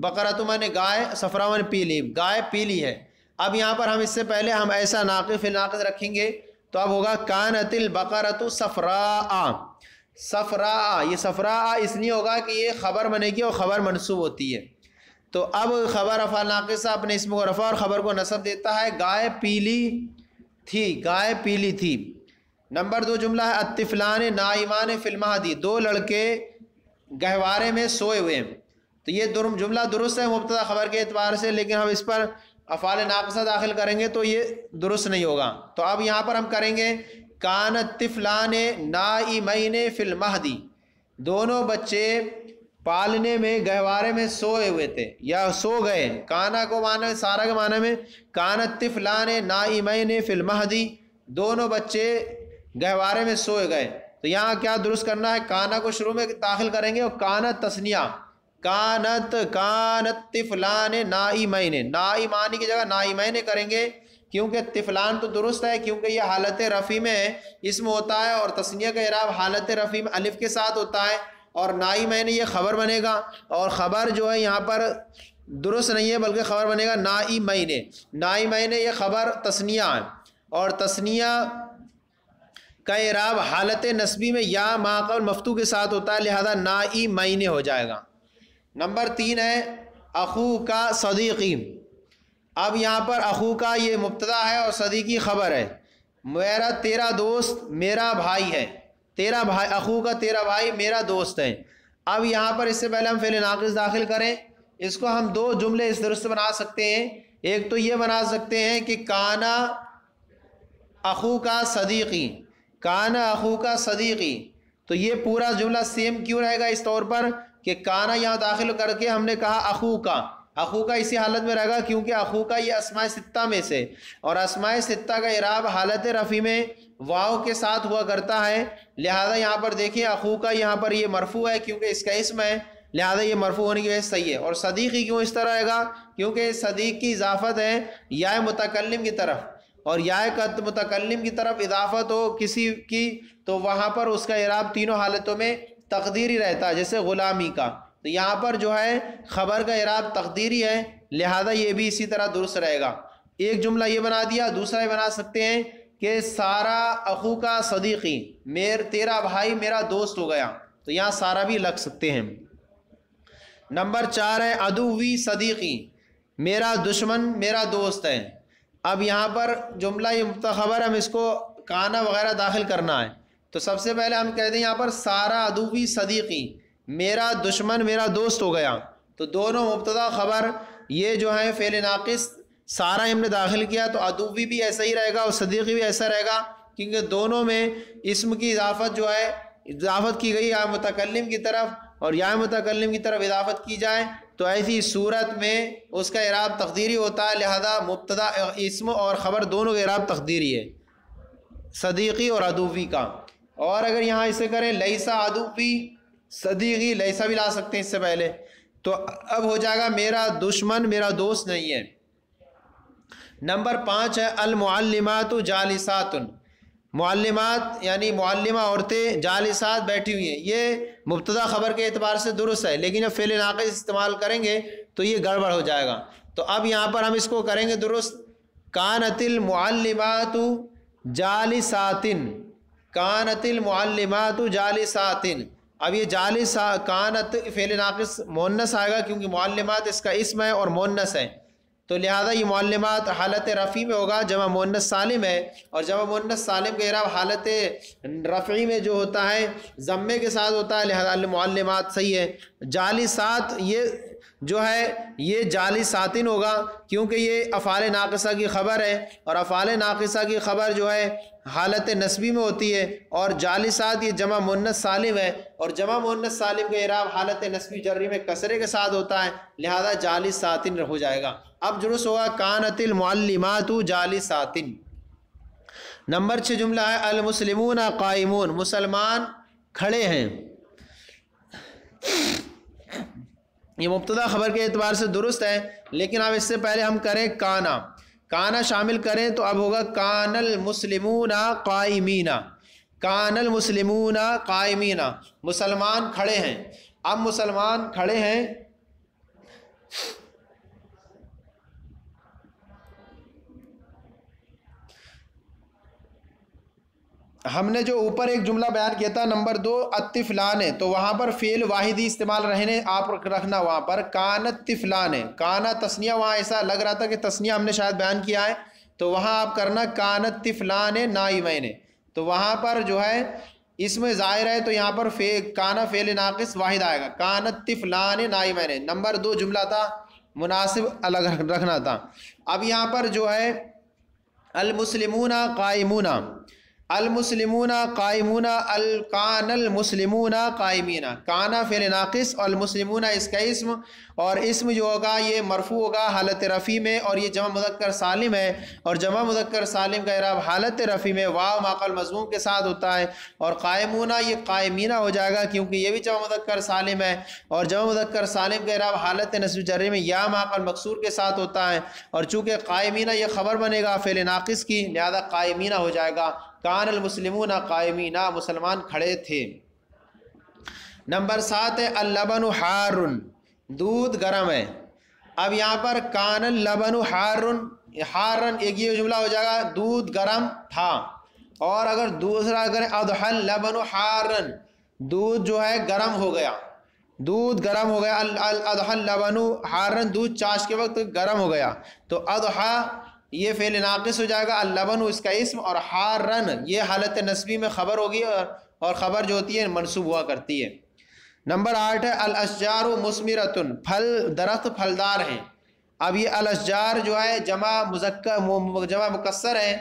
بقرۃ مانے گائے، صفراء مانے پیلی، گائے پیلی ہے۔ اب یہاں پر ہم اس سے پہلے ہم ایسا فعل ناقص رکھیں گے تو اب ہوگا کانت البقرۃ صفراء، صفراء، یہ صفراء اس لیے ہوگا کہ یہ خبر بنے گی اور خبر منصوب ہوتی ہے۔ تو اب خبر افعال ناقصہ اپنے اسم کو رفع اور خبر کو نصب دیتا ہے، گائے پیلی تھی، گائے پیلی تھی۔ نمبر 2 جملہ ہے الطفلان نائمان فی المہدی، 2 لڑکے گہوارے میں سوئے ہوئے ہیں۔ تو یہ جملہ درست ہے مبتدا خبر کے اعتبار سے، لیکن ہم اس پر افعال ناقصہ داخل کریں گے تو یہ درست نہیں ہوگا۔ تو اب یہاں پر ہم کریں گے کان الطفلان نائمین فی المہدی، دونوں بچے پالنے میں گہوارے میں سوئے ہوئے تھے یا سو گئے۔ کانا کو معنی سارا کے معنی میں کان الطفلان نائمین فی المہدی، دونوں بچے گہوارے میں سوئے گئے۔ تو یہاں کیا درست کرنا ہے، کانا کو شروع میں داخل کریں گے اور کانت تثنیہ، کانت طفلان نائمین، نائمانی کی جگہ نائمین کریں گے کیونکہ طفلان تو درست ہے کیونکہ یہ حالت رفع میں اسم ہوتا ہے اور تثنیہ کا اعراب حالت رفع میں الف کے ساتھ ہوتا ہے، اور نائمین یہ خبر بنے گا اور خبر جو ہے یہاں پر درست نہیں ہے بلکہ خبر بنے گا نائمین، نائمین یہ خبر تثنیہ ہے اور تثنیہ کا اعراب حالت نصبی میں یا ما قبل مفتوح کے ساتھ ہوتا ہے، لہذا نائمین ہو جائے گا۔ نمبر 3 ہے اخو کا صدیقی۔ اب یہاں پر اخو کا یہ مبتدا ہے اور صدیقی خبر ہے، میرا تیرا دوست میرا بھائی ہے، تیرا بھائی، اخو کا تیرا بھائی میرا دوست ہے۔ اب یہاں پر اس سے پہلے ہم فعل ناقص داخل کریں، اس کو ہم 2 جملے اس طرح سے بنا سکتے ہیں۔ ایک تو یہ بنا سکتے ہیں کہ کانا اخو کا صدیقی، کانا اخو کا صدیقی، تو یہ پورا جملہ سیم کیوں رہے گا اس طور پر کہ کانا یہاں داخل کر کے ہم نے کہا اخو کا، اخو کا اسی حالت میں رہے گا کیونکہ اخو کا یہ اسماء ستہ میں سے، اور اسماء ستہ کا اعراب حالت رفع میں واو کے ساتھ ہوا کرتا ہے، لہذا یہاں پر دیکھیں اخو کا یہاں پر یہ مرفوع ہے کیونکہ اس کا اسم ہے، لہذا یہ مرفوع ہونے کی وجہ سے صحیح ہے۔ اور صدیقی کیوں اس طرح رہے گا، کیونکہ صدیق کی اضافت ہے یا متکلم کی طرف، اور یا متکلم کی طرف اضافت ہو کسی کی تو وہاں پر اس کا اعراب تینوں حالتوں میں تقدیری رہتا ہے، جیسے غلامی کا، تو یہاں پر جو ہے خبر کا اعراب تقدیری ہے، لہذا یہ بھی اسی طرح درست رہے گا۔ ایک جملہ یہ بنا دیا، دوسرا یہ بنا سکتے ہیں کہ سارا اخو کا صدیقی، تیرا بھائی میرا دوست ہو گیا، تو یہاں سارا بھی لگ سکتے ہیں۔ نمبر 4 ہے عدوی صدیقی، میرا دشمن میرا دوست ہے۔ اب یہاں پر جملہ یہ مبتدا خبر، ہم اس کو کانا وغیرہ داخل کرنا ہے، تو سب سے پہلے ہم کہتے ہیں یہاں پر سارا عدوی صدیقی، میرا دشمن میرا دوست ہو گیا، تو دونوں مبتدا خبر یہ جو ہے فعل ناقص سارا ہم نے داخل کیا تو عدوی بھی ایسا ہی رہے گا اور صدیقی بھی ایسا رہے گا، کیونکہ دونوں میں اسم کی اضافت جو ہے اضافت کی گئی یا متکلم کی طرف اور یا متکلم کی طرف اضافت کی جائے تو ایسی صورت میں اس کا اعراب تقدیری ہوتا ہے، لہذا مبتدا اسم اور خبر دونوں کا اعراب تقدیری ہے، صدیقی اور عدوی کا۔ اور اگر یہاں اسے کریں لیسا عدوی صدیقی، لیسا بھی لا سکتے ہیں اس سے پہلے، تو اب ہو جائے گا میرا دشمن میرا دوست نہیں ہے۔ نمبر 5 ہے المعلمات جالسات، معلمات یعنی معلمہ عورتیں جالسات بیٹھی ہوئی ہیں، یہ مبتدا خبر کے اعتبار سے درست ہے، لیکن جب فعل ناقص استعمال کریں گے تو یہ گڑبڑ ہو جائے گا۔ تو اب یہاں پر ہم اس کو کریں گے درست، کانت المعلمات جالسات، کانت المعلمات جالسات، اب یہ کانت فعل ناقص مؤنث آئے گا کیونکہ معلمات اس کا اسم ہے اور مؤنث ہے، تو لہذا یہ معلمات حالت رفعی میں ہوگا، جمع مؤنث سالم ہے، اور جمع مؤنث سالم کا اعراب حالت رفعی میں جو ہوتا ہے ضمے کے ساتھ ہوتا ہے، لہذا المعلمات صحیح ہے۔ جالسات یہ جو ہے یہ جالساتن ہوگا کیونکہ یہ افعال ناقصہ کی خبر ہے، اور افعال ناقصہ کی خبر جو ہے حالت نسبی میں ہوتی ہے، اور جالسات یہ جمع مؤنث سالم ہے، اور جمع مؤنث سالم کا اعراب حالت نسبی جری میں کسرے کے ساتھ ہوتا ہے، لہذا جالساتن ہو جائے گا۔ اب درست ہوگا کانت المعلمات جالساتن۔ نمبر 6 جملہ ہے المسلمون قائمون، مسلمان کھڑے ہیں۔ یہ مبتدا خبر کے اعتبار سے درست ہے، لیکن اب اس سے پہلے ہم کریں کانا شامل کریں تو اب ہوگا کان المسلمون قائمین، کان المسلمون قائمین، مسلمان کھڑے ہیں۔ اب مسلمان کھڑے ہیں، ہم نے جو اوپر ایک جملہ بیان کیا تھا نمبر 2 الطفلان ہے، تو وہاں پر فعل واحدی استعمال رہنے آپ رکھنا، وہاں پر کانت طفلان ہے، کانا تسنیہ، وہاں ایسا لگ رہا تھا کہ تسنیہ ہم نے شاید بیان کیا ہے، تو وہاں آپ کرنا کانت طفلان نائمین، تو وہاں پر جو ہے اس میں ظاہر ہے تو یہاں پر کانا فعل ناقص واحد آئے گا، کانت طفلان نائمین۔ نمبر 2 جملہ تھا مناسب الگ رکھنا تھا۔ اب یہاں پر جو ہے المسلمون قائمون، المسلمون قائمون، کان المسلمون قائمین، کانا فعل ناقص اور المسلمون اس کا اسم، اور اسم جو ہوگا یہ مرفوع ہوگا حالت رفعی میں، اور یہ جمع مذکر سالم ہے، اور جمع مذکر سالم کا اعراب حالت رفعی میں واو ما قبل مضموم کے ساتھ ہوتا ہے، اور قائمون یہ قائمینہ ہو جائے گا کیونکہ یہ بھی جمع مذکر سالم ہے، اور جمع مذکر سالم کا اعراب حالت نصب جری میں یا ما قبل مکسور کے ساتھ ہوتا ہے، اور چونکہ قائمینہ یہ خبر بنے گا فعل ناقص کی، لہذا قائمینہ ہو جائے گا، کان المسلمون قائمین، مسلمان کھڑے تھے۔ نمبر 7 ہے اللبن حار، دودھ گرم ہے۔ اب یہاں پر کان اللبن حارن ایک یہ جملہ ہو جائے گا دودھ گرم تھا، اور اگر دوسرا کریں اضحى اللبن حارن، دودھ جو ہے گرم ہو گیا، دودھ گرم ہو گیا، اضحى اللبن حارن، دودھ چاش کے وقت گرم ہو گیا، تو اضحى یہ فعل ناقص ہو جائے گا، اللبن اس کا اسم، اور حارن یہ حالت نسبی میں خبر ہوگی، اور خبر جو ہوتی ہے منصوب ہوا کرتی ہے۔ نمبر 8 ہے الاشجار مثمرۃ، پھل درخت پھلدار ہیں۔ اب یہ الاشجار جو ہے جمع مکسر ہے،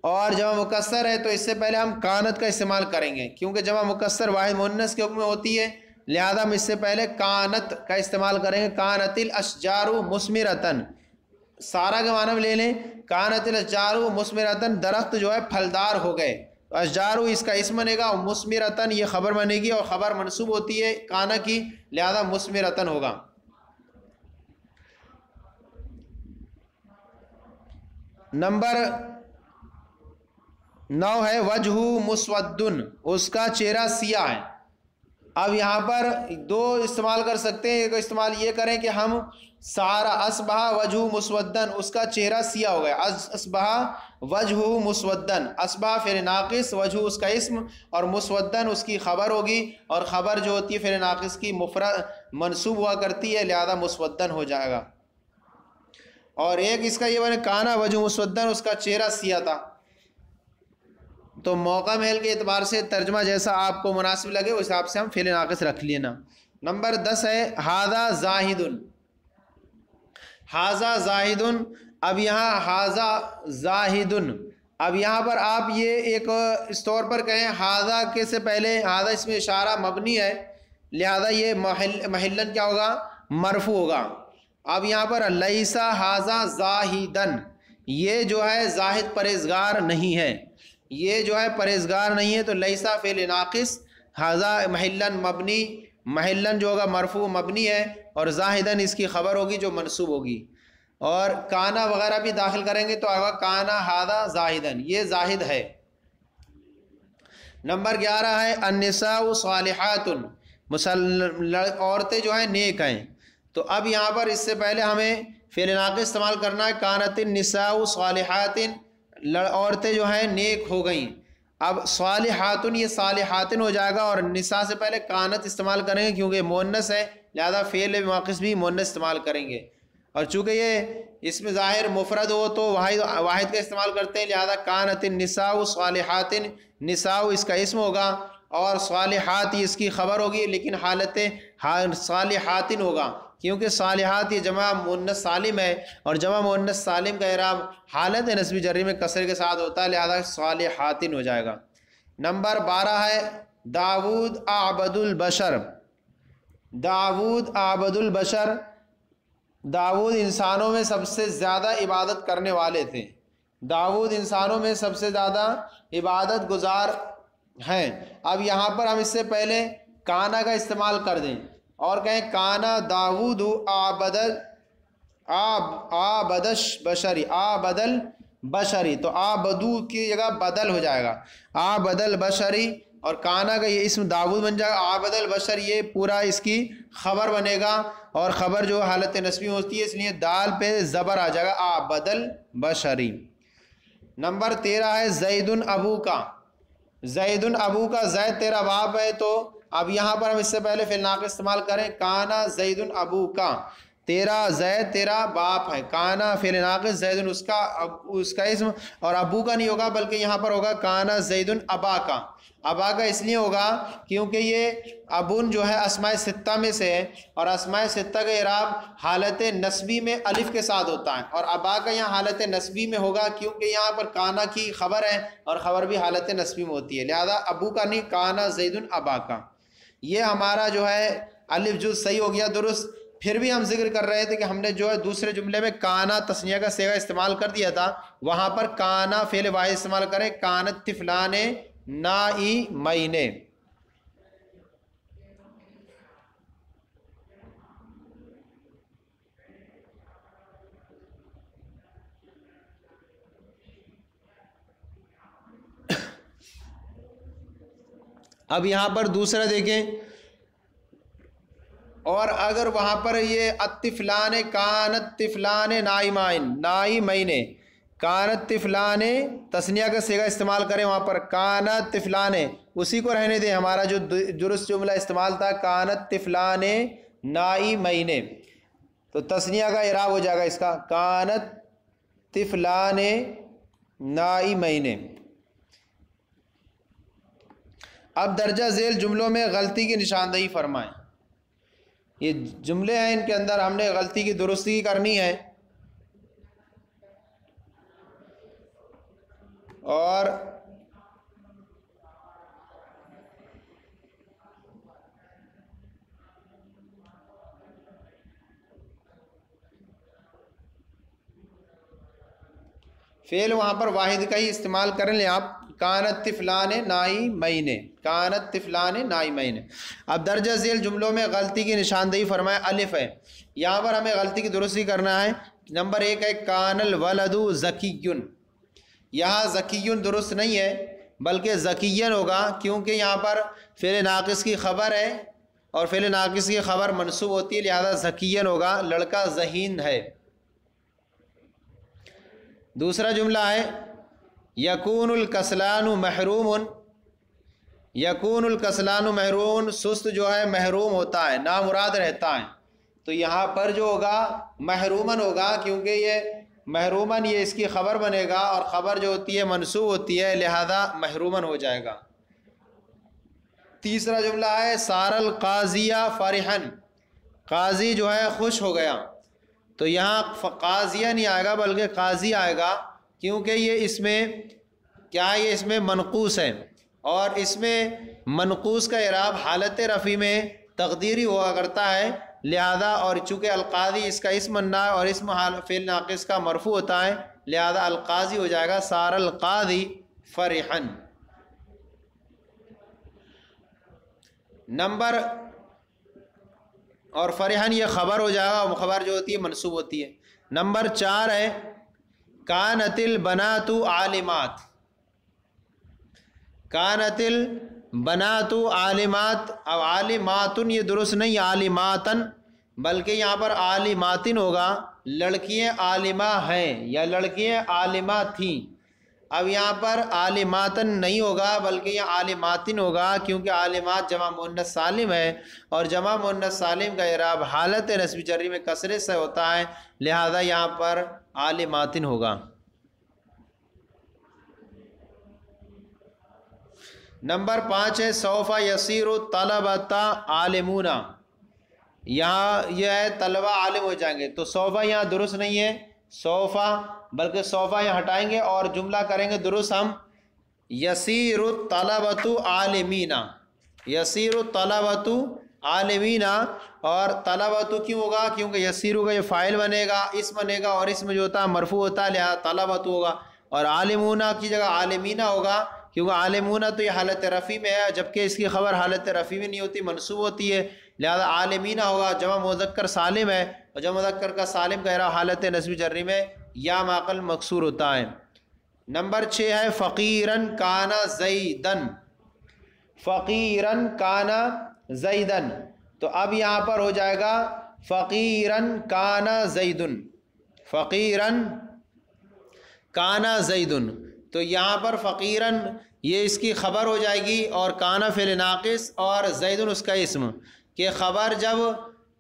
اور جمع مکسر ہے تو اس سے پہلے ہم کانت کا استعمال کریں گے کیونکہ جمع مکسر واحد مؤنث کے حکم میں ہوتی ہے، لہذا ہم اس سے پہلے کانت کا استعمال کریں گے، کانت الاشجار مثمرۃ، سارا کے معنی میں لے لیں، کانت الاشجار مثمرۃ، درخت جو ہے پھلدار ہو گئے، اشجارو اس کا اسم بنے گا، اور مثمرۃ یہ خبر بنے گی، اور خبر منصوب ہوتی ہے کانا کی، لہذا مثمرۃ ہوگا۔ نمبر 9 ہے وجہ مسود، اس کا چہرہ سیاہ ہے۔ اب یہاں پر 2 استعمال کر سکتے ہیں، ایک استعمال یہ کریں کہ ہم سارا اصبح وجہ مسودن، اس کا چہرہ سیاہ ہو گیا، اصبح وجہ مسودن، اصبح فعل ناقص، وجہ اس کا اسم، اور مسودن اس کی خبر ہوگی، اور خبر جو ہوتی ہے فعل ناقص کی مفرد منصوب ہوا کرتی ہے، لہذا مسودن ہو جائے گا۔ اور ایک اس کا یہ بنے کانا وجہ مسودن، اس کا چہرہ سیاہ تھا، تو موقع محل کے اعتبار سے ترجمہ جیسا آپ کو مناسب لگے اس حساب سے ہم فعل ناقص رکھ لینا۔ نمبر 10 ہے ھذا زاہد، ھذا زاہد، اب یہاں ھذا زاہد، اب یہاں پر آپ یہ ایک اس طور پر کہیں ھذا کے سے پہلے ھذا اس میں اشارہ مبنی ہے، لہذا یہ محلن کیا ہوگا، مرفوع ہوگا۔ اب یہاں پر لیس ھذا زاہدن، یہ جو ہے زاہد پرہیزگار نہیں ہے، یہ جو ہے پرہیزگار نہیں ہے، تو لیسا فعل ناقص، ھذا محلن مبنی، محلن جو ہوگا مرفوع مبنی ہے، اور زاہدن اس کی خبر ہوگی جو منصوب ہوگی، اور کانا وغیرہ بھی داخل کریں گے تو آگا کانا ھذا زاہدن، یہ زاہد ہے۔ نمبر 11 ہے النساء صالحات، عورتیں جو ہیں نیک ہیں، تو اب یہاں پر اس سے پہلے ہمیں فعل ناقص استعمال کرنا ہے، کانت النساء صالحات، عورتیں جو ہیں نیک ہو گئیں۔ اب صالحاتن یہ صالحاتن ہو جائے گا، اور نساء سے پہلے کانت استعمال کریں گے کیونکہ مؤنث ہے، لہذا فعل ناقص بھی مؤنث استعمال کریں گے، اور چونکہ یہ اس میں ظاہر مفرد ہو تو واحد کا استعمال کرتے ہیں، لہذا کانت النساء صالحات، نساء اس کا اسم ہوگا اور صالحات اس کی خبر ہوگی، لیکن حالت صالحات ہوگا کیونکہ صالحات یہ جمع مؤنث سالم ہے، اور جمع مؤنث سالم کا اعراب حالت نصب جری میں کسر کے ساتھ ہوتا ہے، لہذا صالحات ہو جائے گا۔ نمبر 12 ہے داود اعبد البشر۔ داود اعبد البشر، داود انسانوں میں سب سے زیادہ عبادت کرنے والے تھے، داود انسانوں میں سب سے زیادہ عبادت گزار ہیں۔ اب یہاں پر ہم اس سے پہلے کانا کا استعمال کر دیں اور کہیں کانا داود آبدش بشری، آبدل بشری، تو آبدو کی جگہ بدل ہو جائے گا، آبدل بشری، اور کانا کا یہ اسم داود بن جائے گا، آبدل بشر یہ پورا اس کی خبر بنے گا، اور خبر جو حالت نصبی ہوتی ہے اس لیے دال پہ زبر آ جائے گا، آبدل بشری۔ نمبر 13 ہے زید ابو کا۔ زید ابو کا، زید تیرا باپ ہے، تو اب یہاں پر ہم اس سے پہلے فعل ناقص استعمال کریں، کانا زید ابو کا، تیرا زید تیرا باپ ہے، کانا فعل ناقص، زید اس کا اسم، اور ابو کا نہیں ہوگا بلکہ یہاں پر ہوگا کانا زید ابا کا۔ ابا کا اس لیے ہوگا کیونکہ یہ ابن جو ہے اسماء ستہ میں سے ہے، اور اسماء ستہ کا اعراب حالت نسبی میں الف کے ساتھ ہوتا ہے، اور ابا کا یہاں حالت نسبی میں ہوگا کیونکہ یہاں پر کانا کی خبر ہے اور خبر بھی حالت نسبی میں ہوتی ہے، لہذا ابو کا نہیں، کانا زید ابا کا۔ یہ ہمارا جو ہے الف جز صحیح ہو گیا درست۔ پھر بھی ہم ذکر کر رہے تھے کہ ہم نے جو ہے دوسرے جملے میں کانا تثنیہ کا صیغہ استعمال کر دیا تھا، وہاں پر کانا فعل واحد استعمال کریں، کانت طفلان نائمین۔ اب یہاں پر دوسرا دیکھیں، اور اگر وہاں پر یہ الطفلان کانت طفلان نائمین، نائمین، کانت طفلان تثنیہ کا صیغہ استعمال کریں، وہاں پر کانت طفلان اسی کو رہنے دیں، ہمارا جو درست جملہ استعمال تھا کانت طفلان نائمین، تو تثنیہ کا اعراب ہو جائے گا اس کا کانت طفلان نائمین۔ اب درجہ ذیل جملوں میں غلطی کی نشاندہی فرمائیں۔ یہ جملے ہیں، ان کے اندر ہم نے غلطی کی درستی کرنی ہے، اور فعل وہاں پر واحد کا ہی استعمال کر لیں آپ، کانت طفلان نائمین، کانت طفلان نائمین۔ اب درجہ ذیل جملوں میں غلطی کی نشاندہی فرمائے، الف ہے، یہاں پر ہمیں غلطی کی درستی کرنا ہے۔ نمبر 1 ہے کان الولد ذکیٌ، یہاں ذکیٌ درست نہیں ہے بلکہ ذکیًا ہوگا کیونکہ یہاں پر فعل ناقص کی خبر ہے، اور فعل ناقص کی خبر منصوب ہوتی ہے، لہذا ذکیًا ہوگا، لڑکا ذہین ہے۔ دوسرا جملہ ہے یکون الکسلان محروم، یکون الکسلان محروم، سست جو ہے محروم ہوتا ہے، نامراد رہتا ہے، تو یہاں پر جو ہوگا محرومن ہوگا کیونکہ یہ محرومن یہ اس کی خبر بنے گا، اور خبر جو ہوتی ہے منصوب ہوتی ہے، لہذا محرومن ہو جائے گا۔ تیسرا جملہ ہے سار القاضیہ فرحن، قاضی جو ہے خوش ہو گیا، تو یہاں قاضیہ نہیں آئے گا بلکہ قاضی آئے گا کیونکہ یہ اس میں کیا ہے، یہ اس میں منقوص ہے، اور اس میں منقوص کا اعراب حالت رفع میں تقدیری ہوا کرتا ہے، لہذا اور چونکہ القاضی اس کا اسم منع اور اسم فعل ناقص کا مرفوع ہوتا ہے، لہذا القاضی ہو جائے گا سار القاضی فرحن۔ نمبر اور فرحن یہ خبر ہو جائے گا، اور خبر جو ہوتی ہے منصوب ہوتی ہے۔ نمبر 4 ہے کانت البنات عالمات، کانت البنات عالمات، اب عالماتن یہ درست نہیں عالماتن بلکہ یہاں پر عالماتن ہوگا، لڑکیاں عالمہ ہیں یا لڑکیاں عالمہ تھیں، اب یہاں پر عالماتن نہیں ہوگا بلکہ یہاں عالماتن ہوگا، کیونکہ عالمات جمع مؤنث سالم ہے اور جمع مؤنث سالم کا اعراب حالت نصب جری میں کسرے سے ہوتا ہے، لہذا یہاں پر عالماتن ہوگا۔ نمبر 5 ہے سوف یسیر طلبۃ عالمون، یہاں یہ ہے طلبہ عالم ہو جائیں گے، تو سوفا یہاں درست نہیں ہے سوفا، بلکہ سوفا یہاں ہٹائیں گے اور جملہ کریں گے درست ہم یسیر الطلبۃ عالمین، یسیر الطلبۃ عالمین، اور طلبۃ کیوں ہوگا؟ کیونکہ یسیر کا یہ فاعل بنے گا، اسم بنے گا، اور اسم جو ہوتا ہے مرفوع ہوتا ہے، لہذا طلبۃ ہوگا، اور عالمون کی جگہ عالمین ہوگا، کیونکہ عالمون تو یہ حالت رفیع میں ہے، جبکہ اس کی خبر حالت رفیع میں نہیں ہوتی، منصوب ہوتی ہے، لہذا عالمین ہوگا، جمع مذکر سالم ہے، اور جمع مذکر کا سالم کا اعراب حالت نصب جری میں یا معقل مکسور ہوتا ہے۔ نمبر 6 ہے فقیرن کانا زیدن، فقیرن کانا زیدن، تو اب یہاں پر ہو جائے گا فقیرن کانا زیدن، فقیرن کانا زیدن، تو یہاں پر فقیرن یہ اس کی خبر ہو جائے گی، اور کانا فعل ناقص اور زیدن اس کا اسم، کہ خبر جب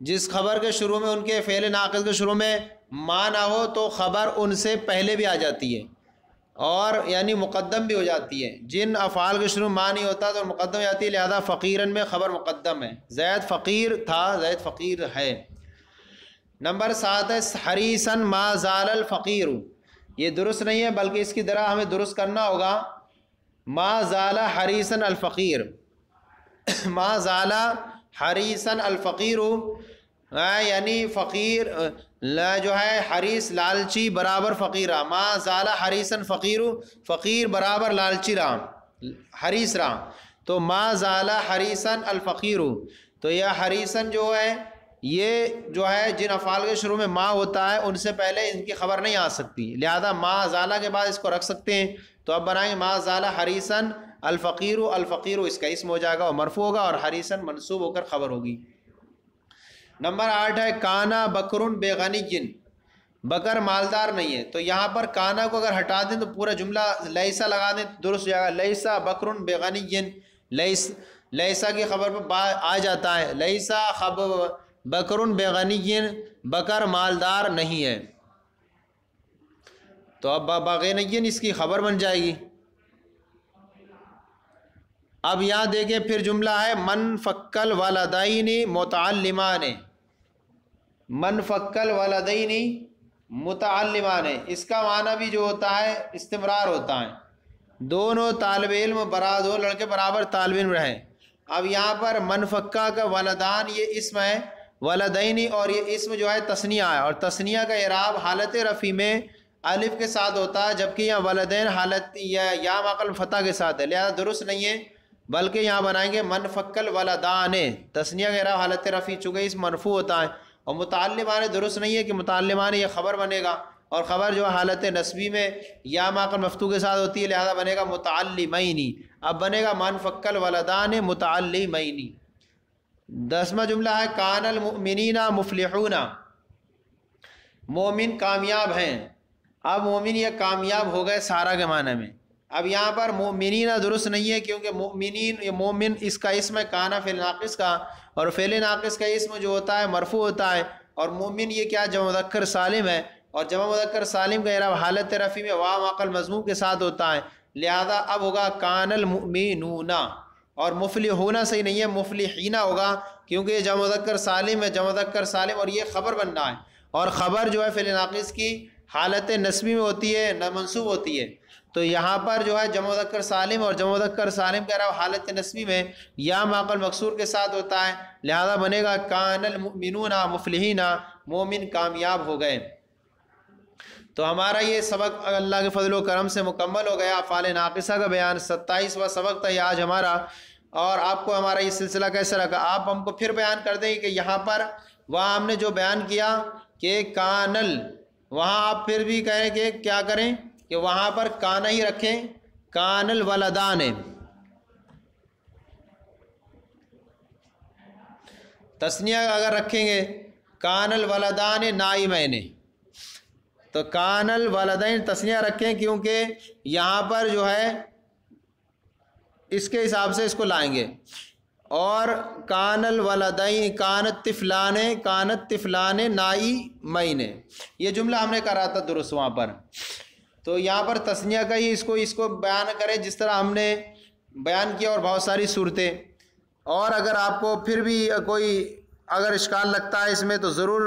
جس خبر کے شروع میں ان کے فعل ناقص کے شروع میں ما نہ ہو تو خبر ان سے پہلے بھی آ جاتی ہے، اور یعنی مقدم بھی ہو جاتی ہے، جن افعال کے شروع ما نہیں ہوتا تو مقدم ہو جاتی ہے، لہذا فقیرن میں خبر مقدم ہے، زید فقیر تھا، زید فقیر ہے۔ نمبر 7 ہے حریصن ما زال الفقیر، یہ درست نہیں ہے بلکہ اس کی طرح ہمیں درست کرنا ہوگا ما زال حریصن الفقیر، ما زال حریصن الفقیر، یعنی فقیر جو ہے حریص لالچی برابر فقیرہ، ما زال حریصن فقیر، فقیر برابر لالچی رہا، حریص رہا، تو ما زال حریصن الفقیر، تو یہ حریصن جو ہے یہ جو ہے جن افعال کے شروع میں ما ہوتا ہے ان سے پہلے ان کی خبر نہیں آ سکتی، لہذا ما زالہ کے بعد اس کو رکھ سکتے ہیں، تو اب بنائیں گے ما زال حریصن الفقیر، الفقیر اس کا اسم ہو جائے گا اور مرفوع ہوگا، اور حریصن منصوب ہو کر خبر ہوگی۔ نمبر 8 ہے کانا بکرن بے غنی جن، بکر مالدار نہیں ہے، تو یہاں پر کانا کو اگر ہٹا دیں تو پورا جملہ لیسا لگا دیں تو درست ہو جائے گا، لیسا بکرن بے غنی جن، لیسا کی خبر پر آ جاتا ہے، لیسا بکرن بے غنی جن، بکر مالدار نہیں ہے، تو اب بغنین اس کی خبر بن جائے گی۔ اب یہاں دیکھیں پھر جملہ ہے من فکل والدین متعلمان، من فکل والدین متعلمان، اس کا معنی بھی جو ہوتا ہے استمرار ہوتا ہے، دونوں طالب علم دو لڑکے برابر طالب علم رہیں۔ اب یہاں پر من فکا کا والدان یہ اسم ہے، والدین اور یہ اسم جو ہے تثنیہ ہے، اور تثنیہ کا اعراب حالت رفیع میں الف کے ساتھ ہوتا ہے، جبکہ یہاں والدین حالت یا معقل فتح کے ساتھ ہے، لہذا درست نہیں ہے، بلکہ یہاں بنائیں گے من فکل والدان، تثنیہ کا اعراب حالت رفیع چونکہ اس مرفوع ہوتا ہے، اور متعلمان درست نہیں ہے کہ متعلمان یہ خبر بنے گا، اور خبر جو حالت نسبی میں یا معقل مفتوح کے ساتھ ہوتی ہے، لہذا بنے گا متعلمین، اب بنے گا من فکل والدان متعلمین۔ 10واں جملہ ہے کان المؤمنین مفلحون، مومن کامیاب ہیں، اب مومن یہ کامیاب ہو گئے سارا کے معنی میں، اب یہاں پر مؤمنین درست نہیں ہے کیونکہ مؤمنین یہ مومن اس کا اسم ہے کانا فعل ناقص کا، اور فعل ناقص کا اسم جو ہوتا ہے مرفوع ہوتا ہے، اور مومن یہ کیا جمع مذکر سالم ہے، اور جمع مذکر سالم کا اعراب حالت رفیع میں واو معقل مضموم کے ساتھ ہوتا ہے، لہذا اب ہوگا کان المؤمنون، اور مفلحون صحیح نہیں ہے مفلحین ہوگا، کیونکہ یہ جمع مذکر سالم ہے، جمع مذکر سالم اور یہ خبر بننا ہے، اور خبر جو ہے فعل ناقص کی حالت نسبی میں ہوتی ہے نہ منصوب ہوتی ہے، تو یہاں پر جو ہے جمع مذکر سالم اور جمع مذکر سالم کا اعراب حالت نسبی میں یا معقل مکسور کے ساتھ ہوتا ہے، لہذا بنے گا کان المؤمنون مفلحین، مومن کامیاب ہو گئے۔ تو ہمارا یہ سبق اللہ کے فضل و کرم سے مکمل ہو گیا، افعال ناقصہ کا بیان 27واں سبق تھا یہ آج ہمارا، اور آپ کو ہمارا یہ سلسلہ کیسا لگا آپ ہم کو پھر بیان کر دیں کہ یہاں پر وہاں ہم نے جو بیان کیا کہ کانل، وہاں آپ پھر بھی کہیں کہ کیا کریں کہ وہاں پر کانا ہی رکھیں، کان الولدان، تثنیہ اگر رکھیں گے کان الولدان نائمین، تو کان الولدین تسنیہ رکھیں، کیونکہ یہاں پر جو ہے اس کے حساب سے اس کو لائیں گے. اور کان الولدین کانت طفلان نائمین، یہ جملہ ہم نے کرا تھا درست وہاں پر. تو یہاں پر تسنیہ کا ہی اس کو بیان کریں جس طرح ہم نے بیان کیا، اور بہت ساری صورتیں. اور اگر آپ کو پھر بھی کوئی اگر اشکال لگتا ہے اس میں تو ضرور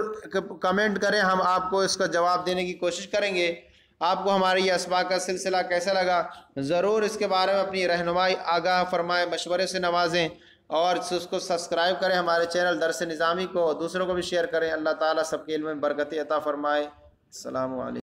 کمنٹ کریں، ہم آپ کو اس کا جواب دینے کی کوشش کریں گے. آپ کو ہماری یہ اسباق کا سلسلہ کیسا لگا ضرور اس کے بارے میں اپنی رہنمائی آگاہ فرمائیں، مشورے سے نوازیں، اور اس کو سبسکرائب کریں ہمارے چینل درس نظامی کو، دوسروں کو بھی شیئر کریں. اللہ تعالیٰ سب کے علم میں برکت عطا فرمائے. السلام علیکم.